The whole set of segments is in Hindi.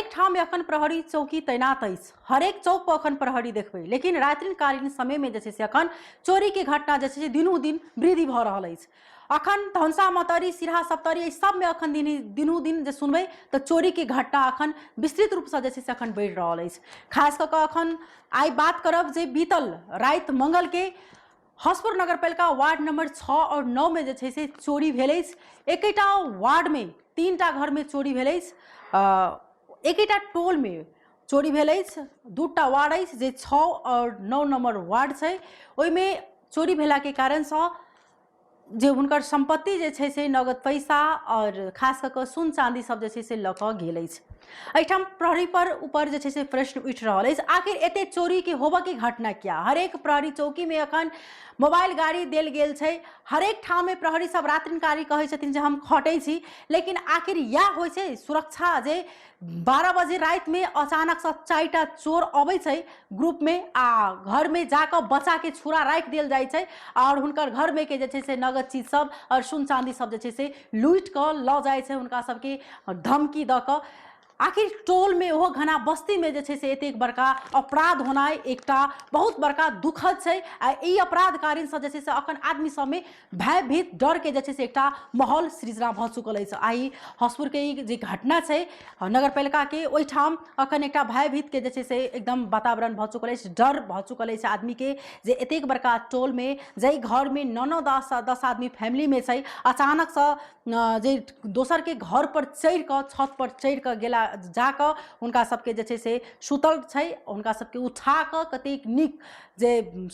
हरेक ठाम में अखन प्रहरी चौकी तैनात अछि, हरेक चौक पर अखन प्रहरी देखबै, लेकिन रात्रिकालीन समय में जे अखन चोरी के घटना जे दिनों दिन वृद्धि भ रहल अछि। अखन धनसा मतरी सिरहा सप्तरी सब में अखन दिनों दिन जे सुनबै तो चोरी के घटना अखन विस्तृत रूप से अखन बढ़ि रहल अछि। खास कऽ कऽ अखन आइ बात करब जे बीतल राति मंगल के हसपुर नगरपालिका वार्ड नंबर 6 और 9 में जे से चोरी भेल अछि। एकटा वार्ड में 3टा घर में चोरी भेल अछि, एकटा टोल में चोरी भेल अछि। 2टा वार्ड अछि जे 6 और 9 नंबर वार्ड छै, ओहिमे चोरी भेला के कारण से जे हुनकर संपत्ति जे छै से नगद पैसा और खास कऽ सोन चांदी सब जे छै से लऽ कऽ गेल अछि। एहिठाम प्रहरी पर ऊपर जे छै से प्रश्न उठि रहल अछि, आखिर एते चोरी के होबऽ के घटना क्या? हरेक प्रहरी चौकी में अखन मोबाइल गाड़ी देल गेल छै, हरेक ठाम में प्रहरी सब रात्रिकारी कहै छथिन जे हम खटै छी, लेकिन आखिर इएह होइ छै सुरक्षा जे 12 बजे रात में अचानक से 4टा चोर अबै छै ग्रुप में आ घर में जाकर बच्चा के छुरा राख देल जाय छै और हुनकर घर में के जे छै से नगद चीज सब और सोन चांदी सब जे छै से लूट कर लऽ जाय छै, हुनका सबके धमकी दऽ कऽ। आखिर टोल में ओहो घना बस्ती में जे छै से एतेक बड़का अपराध होनाइ एकटा बहुत बड़का दुखद छै। आ ई अपराध कारण से जे छै से अखन आदमी सब में भयभीत डर के जे छै से एकटा माहौल सृजना भऽ चुकल अछि। आई हसपुर के ई जे घटना छै नगरपालिका के, ओहिठाम अखन एकटा भयभीत के जे छै से एकदम वातावरण भऽ चुकल अछि, डर भऽ चुकल अछि आदमी के जे एतेक बड़का टोल में जै घर में 9-10 आदमी फैमिली में छै, अचानक से जे दोसर के घर पर चढ़ि कऽ छत पर चढ़ि कऽ गेला जाकर उनका सबके जे छै से सुतल छै, उनका सबके उठा कऽ कतेक नीक जे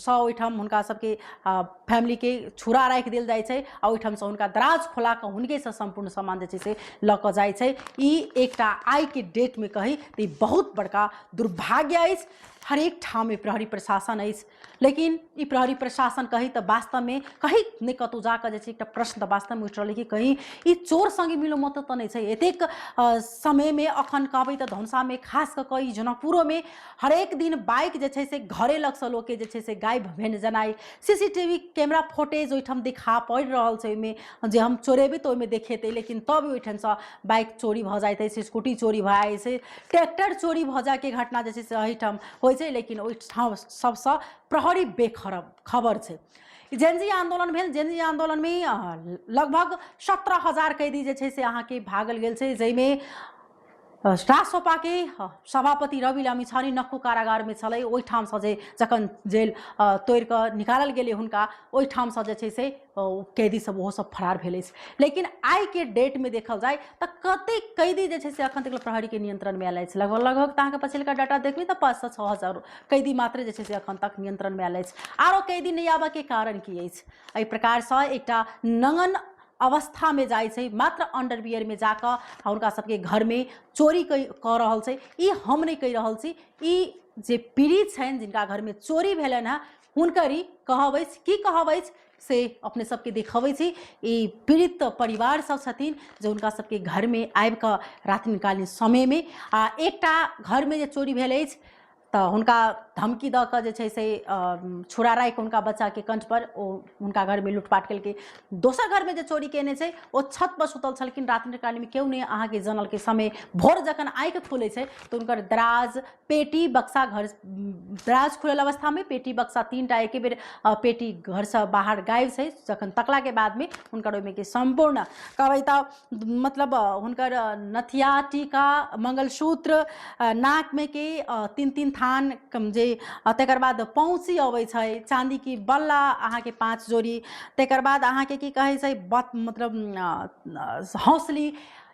ओहिठाम हुनका सबके फैमिली के छुरा राखि देल जाइ छै आ ओहिठाम से हुनका दराज खोला कऽ हुनके से संपूर्ण सामान जे छै से लऽ कऽ जाइ छै। ई एकटा आइ के डेट में कही तो बहुत बड़का दुर्भाग्य अछि। हरेक ठाम में प्रहरी प्रशासन अछि, लेकिन ई प्रहरी प्रशासन कही तो वास्तव में कहीं नहीं कतौ जाकर जे छै एकटा प्रश्न तो वास्तव में उठि रहल कि कहीं ई चोर संगे मिलो मत तो नहीं छै। एतेक समय में अखन कहबै तो धनसा में खास कऽ कऽ जनकपुरो में हरेक दिन बाइक जे छै से घरे लग से लोग के जे छै से गायब भेल जेनाइ, सीसीटीवी कैमरा फुटेज ओहिठाम दिखा पड़ि रहल छै, ओहिमे जे हम चोरेबै तो ओहिमे देखेतै, लेकिन तब ओहिठाम से बाइक चोरी भऽ जाइत अछि, स्कूटी चोरी भऽ जाइ छै, ट्रैक्टर चोरी भऽ जाए के घटना जे छै से एहिठाम होइ छै, लेकिन ओहिठाम सबसे प्रहरी बेखबर छै। जेनजी आंदोलन भेल, जेनजी आंदोलन में लगभग 17,000 कैदी जे छै से अहाँ के भागल गेल छै, जाहिमे रासोपा के सभापति रवि लामिछाने नक्कू कारागार में छलै, ओहिठाम से जे जखन जेल तोड़ कऽ निकालल गेलै हुनका, ओहिठाम से जे छै से कैदी सब ओहो सब फरार भेल अछि। लेकिन आई के डेट में देखल जाए तो कतेक कैदी जे छै से अखन तक प्रहरी के नियंत्रण में आयल अछि। लगभग अहाँके पछिलका डाटा देखबै तो 500 से 6,000 कैदी मात्र जे छै से अखन तक नियंत्रण में आयल अछि। आरो कैदी नहीं आबऽ के कारण की अछि? एहि प्रकार से एकटा नंगन अवस्था में जाए छै, मात्र अंडरवियर में जाकर उनका सबके घर में चोरी कऽ रहल छै। ई हम नहीं कहि रहल छी, ई जे पीड़ित छनि जिनका घर में चोरी भेलनि हैं हुनकर ई कहब अछि। की कहब अछि से अपने सबके देखबै छी। ई पीड़ित परिवार सब छथिन जे हुनका सबके घर में आबि कऽ रात्रिकालीन समय में एकटा घर में जे चोरी भेल अछि तो हुनका धमकी दऽ कऽ जे छै से छुरा राखि हुनका बच्चा के कंठ पर हुनका घर में लूटपाट केलकै। दोसर घर में जे चोरी केने छै ओ छत पर सुतल छलखिन, रात्रिकालीन में केओ नहीं अहाँ के जनल के समय भोर जखन आँखि खुले छै तो हुनकर दराज पेटी बक्सा घर दराज खुलल अवस्था में पेटी बक्सा 3टा एके बेर पेटी घर से बाहर गायब छै। जखन तकला के बाद में हुनकर ओहिमे के संपूर्ण कहबै तो मतलब हुनकर नथिया टीका मंगलसूत्र नाक में के 3-3 थान जे, तकर बाद पौंची अबै छै, चांदी की बल्ला अहाँ के 5 जोड़ी, तकर बाद अहाँ के की कहे छै मतलब हौसली,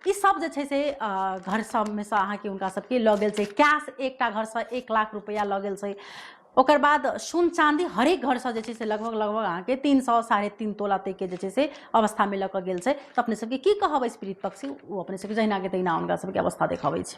ई सब जे छै से घर सब में से अहाँ के हुनका सबके लऽ गेल छै। कैश एकटा घर से 1 लाख रुपया लऽ गेल छै। ओकर बाद सोन चांदी हरेक घर से जे छै से लगभग अहाँ के 300-3.5 तोला तक के जे छै से अवस्था में लऽ कऽ गेल छै। तो अपने सबके की कहब पीड़ित पक्षी वो अपने सबके जहिना के तहिना हुनका सबके अवस्था देखाबै छै।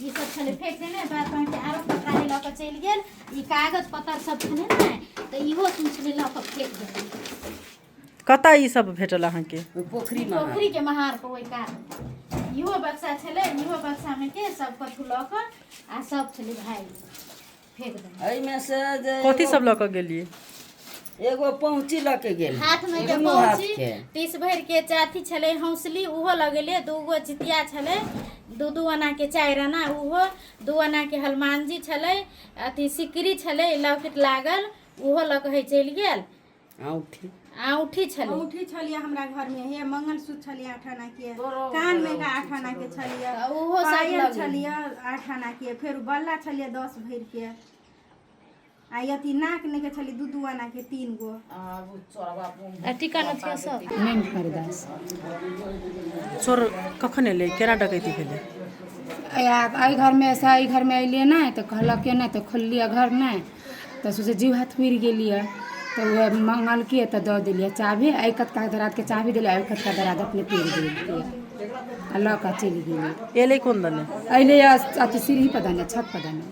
ई सब छले फेंक देने बाद में के आरो पकड़ा ल के चल गेल ई कागज पत्तर सब छले ना तो इहो सुन छले ल के फेंक देने कता ई सब भेटल अहाँ के पोखरी के महार पर ओइ का इहो बक्सा छले इहो बक्सा में के सब कथु ल के आ सब छले भाई फेंक देने एहि में से कथी सब ल के गेलिए एगो पहुंची ल के गेल हाथ में के पहुंची तीस भर के चाथी छले हौसली उहो लगेले दूगो चितिया छले दू आना के 4 आना उहो 2 आना के हनुमानजी छले अथी सिकरी छले लॉकेट लागल उहो ल के चल गेल औठी छलिए हमरा घर में हे मंगलसूत्र छलिए 8 आना के कान में का 8 आना के छलिए उहो सब छलिए 8 आना के फिर बल्ला छलिए 10 भर के आ यति नाक ने के छली 2 आना के 3 गो आ टीका न थियो सब नहीं खरीदास चोर कखन एले केना डकैती भेले आई घर में ऐसा आई घर में अइले ना तो कहलक के ना तो खोललिए घर ना तो सोचे जीव हाथ उड़ गेलिए तो वह मंगल के तो दे दिलिए चाबी आई कतका दरात के चाबी दिले आई कतका दरात अपने पेड़ दिलिए अल्लाह का चली गई एले कोन दने अइले अति सीढ़ी पर दाने छत पर दाने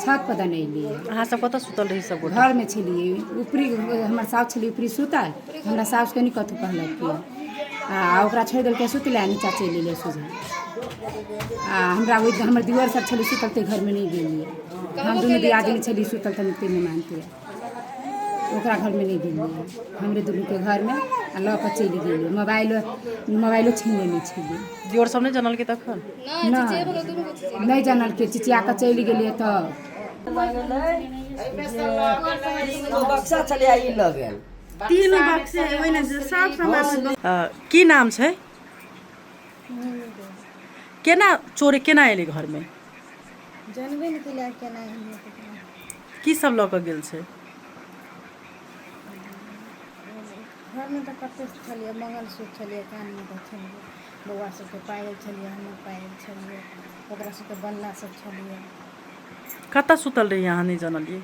छत पर दाने अइले अहाँ सब कतऽ सुतल रही सब गोटा घर में छलिए ऊपरी हमर सास छली ऊपरी सुतल हमरा सास के नहीं कथु कहलक के आ ओकरा छोड़ देलकै सुतले नीचा चलि एलै सोझे आ हमरा ओहि हमर दीवार सब छली सुतल ते घर में नहीं गेलिए हम दुनू दियादनी छली सुतल त ते नहीं मानते ओकरा घर में नहीं गेलिए हमरे दुनू के घर में आ लऽ के चलि गेलिए मोबाइलो छीन लेने छलिए दियोर सब नहीं जानल के तखन नहीं जानल के चिचिया के चलि गेलिए तो बक्सा छले आई ल गेल 3 बक्से ओइने सब सामान की नाम छै केना चोरी केना एले घर में जानबे नहीं केला केना की सब लऽ के गेल छै घर में तो कते छलिए मंगलसूत्र छलिए कान में के छलिए बउआ सब के पायल छलिए हम पायल छलिए ओकरा सब के बल्ला सब छलिए कतऽ सुतल रही अहाँ नहीं जानलिए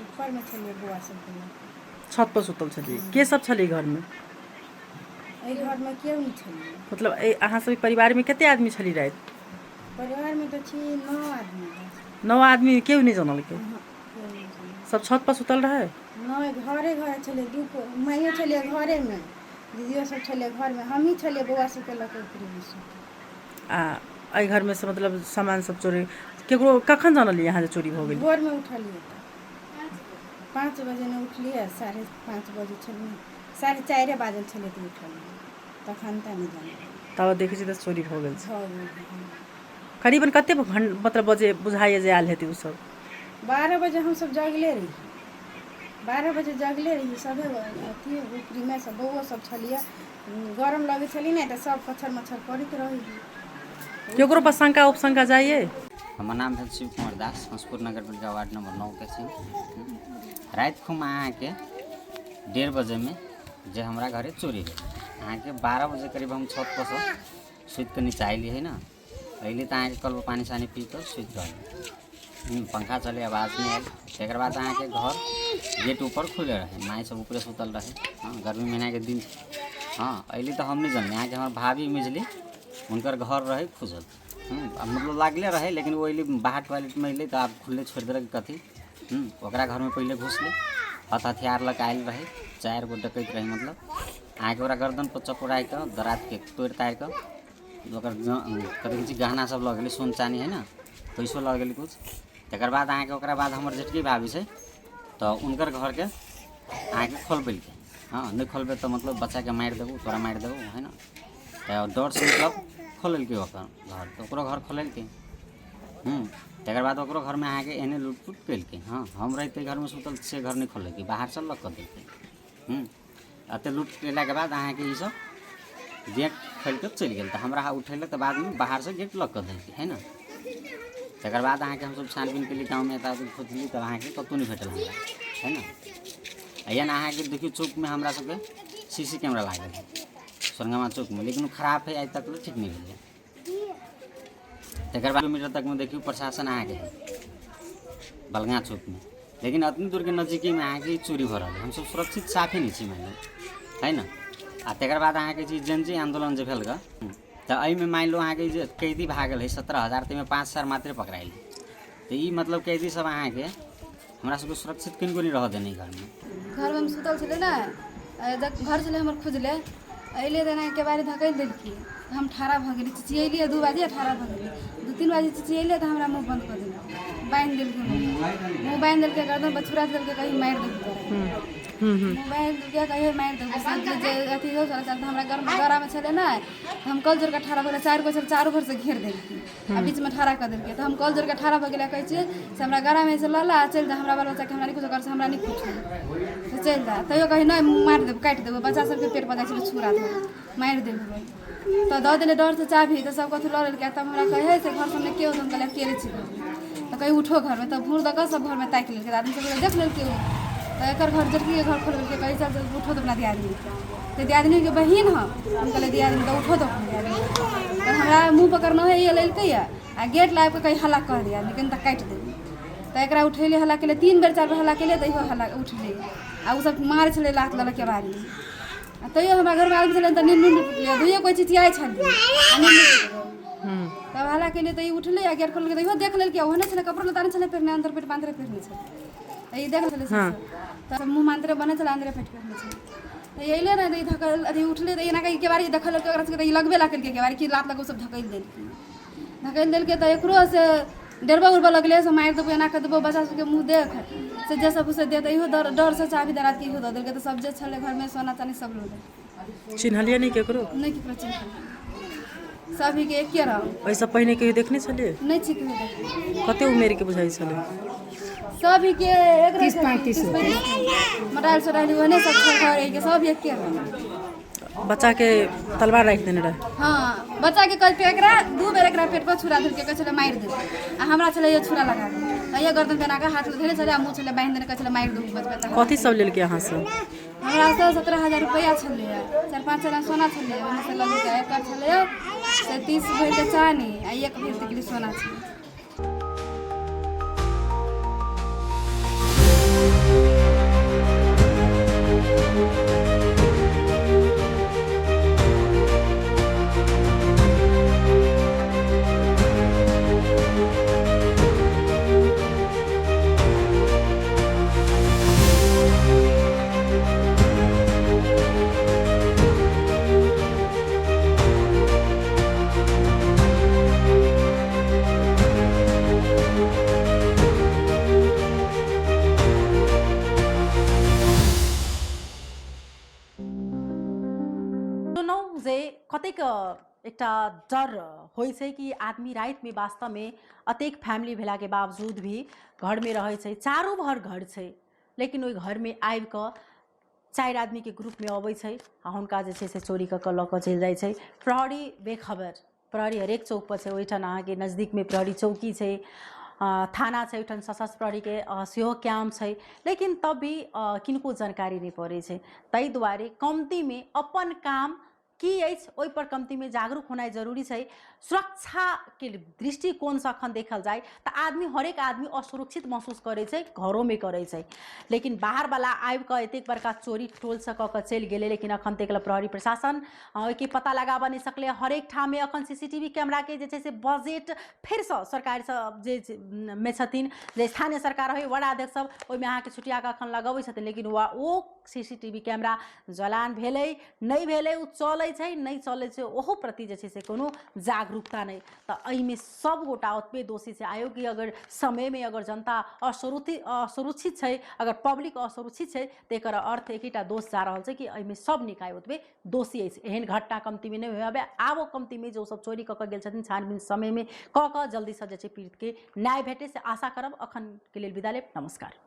ऊपर में छलिए बउआ सब के छत पर सुतल छलिए के सब छलिए घर में एहि घर में केओ नहीं छलिए मतलब अहाँ सब परिवार में कते आदमी छली रात परिवार में तो छी 9 आदमी 9 आदमी केओ नहीं जानल के सब छत पर सुतल रहे नहीं घरे घरे छलिए दू माइयो छलिए घरे में दीदियो सब छलिए घर में हम ही छलिए बउआ सब के लके ऊपरी में सुत आ एहि घर में से मतलब सामान सब चोरी केकरो कखन जानलिए यहाँ जे चोरी हो गेल भोर में उठलिए 5 बजे ने उठलिए 5:30 बजे छलिए 4:30 बजे छलिए तो उठलिए तखन त नहीं जानिए तब देखै छी त चोरी हो गेल छै हो गेल करीबन कते मतलब बजे बुझाइए जे आयल हेतै उ सब 12 बजे हम सब जगले रही 12 बजे जगले रही सबे अथी ऊपरी में सब बउआ सब छलिए गरम लगे छली नहीं तो सब कछर मच्छर पड़ित रही केकरो पर शंका उपशंका जाइए हमर नाम है शिव कुमार दास हंसपुर नगर पालिका वार्ड नंबर 9 के छी रात खुम अहाँ के 1:30 बजे में जे हमरा घरे चोरी है अहाँ के 12 बजे करीब हम छत पर से सुत के नीचे आइली है ना अइली त अहाँ के कल पानी सानी पी कर सुत गए पंखा चले आवाज नहीं आयल तकर बाद अहाँ के घर गेट ऊपर खुले रहे माई सब ऊपर सुतल रहे हाँ गर्मी महीना के दिन हाँ अइली तो हम नहीं जानले अहाँ के हमार भाभी मिजली उनकर घर रहे खुजल मतलब लागले रहे लेकिन वो अइली बाहर टॉयलेट में अइली तो आप खुले छोड़ देलक कथी ओकरा घर में पहले घुसले हथियार लग आयल रहे 4 गो डकैत रहे मतलब अहाँ के ओकरा गर्दन पर चपोड़ा के दरात के तोड़ ताड़ के कथी गहना सब लग गेलै सोन चानी है ना पैसो लग गेलै कुछ तकर बाद अहाँ के ओकरा बाद हमर जेठकी भाभी छै तो उनकर घर के अहाँ के खोलबेलकै हाँ नहीं खोलबे तो मतलब बच्चा के मारि देबू तोरा मारि देबू है ना तो डर से मतलब खोललकै ओकर घर तो ओकरो घर खोललकै तकर बाद ओकरो घर में अहाँ के एने लूटपूट केलकै हाँ हम रहते घर में सुतल से घर नहीं खोललकै बाहर से लग कर देलकै अते लूट केला के बाद अहाँ के ई सब गेट खोल के चलि गेल तो हमरा उठेलक तो बाद में बाहर से गेट लग कर देलकै है ना तकर बाद अहाँ के हम सब छानबीन के लिए गाँव में खोजली तब अहाँ के कतौ नहीं भेटल हमरा है ना अयन अहाँ के देखियो चौक में हमरा सबके सीसी कैमरा लागल है सोनगमा चौक में लेकिन खराब है आज तक ठीक नहीं भेल तकर बाद किलोमीटर तक में देखियो प्रशासन अहाँ के है बलगा चौक में लेकिन अतनी दूर के नजदीकी में अहाँ के चोरी हो रहा है हम सब सुरक्षित साफे नहीं छी मान है ना आ तकर बाद अहाँ के जेन जे आंदोलन जे भेल ग तो एहिमे मान लो अहाँके जे कैदी भागल है 17,000 तो 5 साल मात्रे पकड़ाइल तो ई मतलब कैदी सब अहाँके हमरा सबके सुरक्षित किनको नहीं रह देने घरमे घरमे हम सुतल छलै ने घर छलै हमर खुजले अइले तऽ एना केबारी धकैल देलकै हम ठाड़ा भऽ गेली चिचियेलिए 2 बजे ठाड़ा भऽ गेली 2-3 बजे चिचियेलिए तऽ हमरा मुँह बंद कऽ देलकै बान्हि देलकै मुँह बान्हि देलकै गर्दन पर छुरा देलकै कहीं मारि देलकै मुँह बान्हि देलकै कहीं मारि देलकै जे अथी हो छलै तऽ हमरा गरामे छलै ने हम कल जोड़ के ठाड़ा भऽ गेलै 4 गो छलै 4 भर से घेर देलकै आ बीचमे ठाड़ा कऽ देलकै तऽ हम कल जोड़ के ठाड़ा भऽ गेलै कहै छियै से हमरा गरामे से लला चलि जा हमरा बाल बच्चाके हमरा नहि कुछो कर हमरा नहि कुछो तऽ चलि जा तैयो कहीं नहि मारि देबै काटि देबै बच्चा सबके पेट पर जाइ छलै छुरा देबै मारि देबै तो दऽ देले डर से चाभी तो सब कथी लऽ लेलकै तब हमरा कहे से घर सबमे केओ हम कहलिए अकेले छी तो कहीं उठो घर में तब भूर दऽ कऽ सब घर में ताकि लेलकै आदमी सब देख लेलकै तो एकर घर जल्दी घर खोल के कही चल उठो तो अपना दियादनी तो दियादनी के बहिन हम कहले दियादनी तो उठो तो दियादनी तो हमरा मुँह पकड़ना है ये लेलकै आ गेट लाइब के कहीं हल्ला कर दिया लेकिन तक काटि देबै तो एकरा उठेले हल्ला केले 3 बेर 4 बेर हल्ला केले तो इहो हल्ला उठले आ उ सब मार छले लात ललके बारी तैयो हमरा घर में आदमी छलै तऽ नींद टूटलै दुइयो कोइ चिचियाइ छलै तब हल्ला केलिए तऽ ई उठलै आ गेट खोलकै तऽ इहो देख लेलकै ओहने छलै कपड़ा लत्ता नहि छलै पहिरने अंदर पेट बांधरे पहिरने छलै तऽ ई देख छलै तऽ मुँह मांतरे बने छलै अंदरे पेट पहिरने छलै तऽ अइले ने तऽ ई धकल अथी उठलै तऽ एना के बारी देखल लेलकै ओकरा सबके तऽ ई लगबे ला केलकै बारी की लात लगो सब धकैल देलकै तऽ एकरो से डरबा उड़बा लगले से मारि देबो एना कर देबो बच्चा सबके मुँह देख से जे सब उसे दे तऽ इहो डर से चाभी दरात के इहो दऽ देलकै तऽ सब जे छलै घर में सोना चानी सब लोग चिन्हलिए नहीं केकरो नहीं केकरो चिन्हलिए सभी के एके रह ऐसा पहिने कहियो देखने छलिए नहीं ठीक है कते उमेर के बुझाई छले सभी के 30-35 मटाइल सोटाइल ओहने सब घर के सब एके रह बच्चा के तलवार राख देने रहे हाँ बच्चा के कल पे एकरा 2 बेर एकरा पेट पर छुरा देलकै कहै छलै मारि दे आ हमरा छलै ये छुरा लगा दे ये गर्दन पे नाका हाथ धरे छलै आ मुँह छलै बान्हि देने कहै छलै मारि दे बच्चा कथी सब लेलकै अहाँ से हमरा से 17,000 रुपया छलै 4-5 लाख सोना छलै ओहिमे से लगेलकै एकर छलै से 30 भरि के चानी आ 1 भरि के सोना छलै कतेक एकटा डर होइ छै कि आदमी रात में वास्तव में अतेक फैमिली भेला के बावजूद भी घर में रहे छै चारों भर घर छै लेकिन ओहि घर में आबि कऽ 4 आदमी के ग्रुप में अबै छै आ हुनका जे छै से चोरी कऽ लऽ कऽ चलि जाइ छै प्रहरी बेखबर प्रहरी हरेक चौक पर छै ओहिठाम अहाँके नजदीक में प्रहरी चौकी छै थाना छै ओहिठाम सशस्त्र प्रहरी के सेहो कैम्प छै लेकिन तब भी किनको जानकारी नहीं पड़ै छै ताहि दुआरे कमती में अपन काम की अछि ओहि पर कमती में जागरूक होनाइ जरूरी छै सुरक्षा के दृष्टिकोण से अखन देखल जाए तो आदमी हरेक आदमी असुरक्षित महसूस करे छै घरों में करे छै लेकिन बाहर वाला आबि कऽ एतेक बड़का चोरी टोल से कऽ चलि गेलै लेकिन अखन तक प्रहरी प्रशासन ओहिके पता लगाबऽ नहीं सकलै हरेक ठाम में अखन CCTV कैमरा के जे छै से बजेट फिर से सरकार सब जे में छथिन जे स्थानीय सरकार है वार्ड अध्यक्ष सब ओहिमे अहाँके छुटिया के अखन लगबै छथिन लेकिन ओ CCTV कैमरा जलान भेलै नहीं भेलै ओ चलै छै नहीं चलै छै ओहो प्रति जे छै से कोनो जागरूकता नहीं तो एहिमे सब गोटा ओतबे दोषी छै आयोग की अगर समय में अगर जनता असुरक्षित छै अगर पब्लिक असुरक्षित छै तो एकर अर्थ एकटा दोष जा रहा है कि एहिमे सब निकाय ओतबे दोषी अछि एहन घटना कमती में नहीं होबे आब कमती में जो सब चोरी कऽ गेल छथिन छानबीन समय में कऽ जल्दी से जे छै पीड़ित के न्याय भेटे से आशा करब अखन के लेल विदा लेब नमस्कार।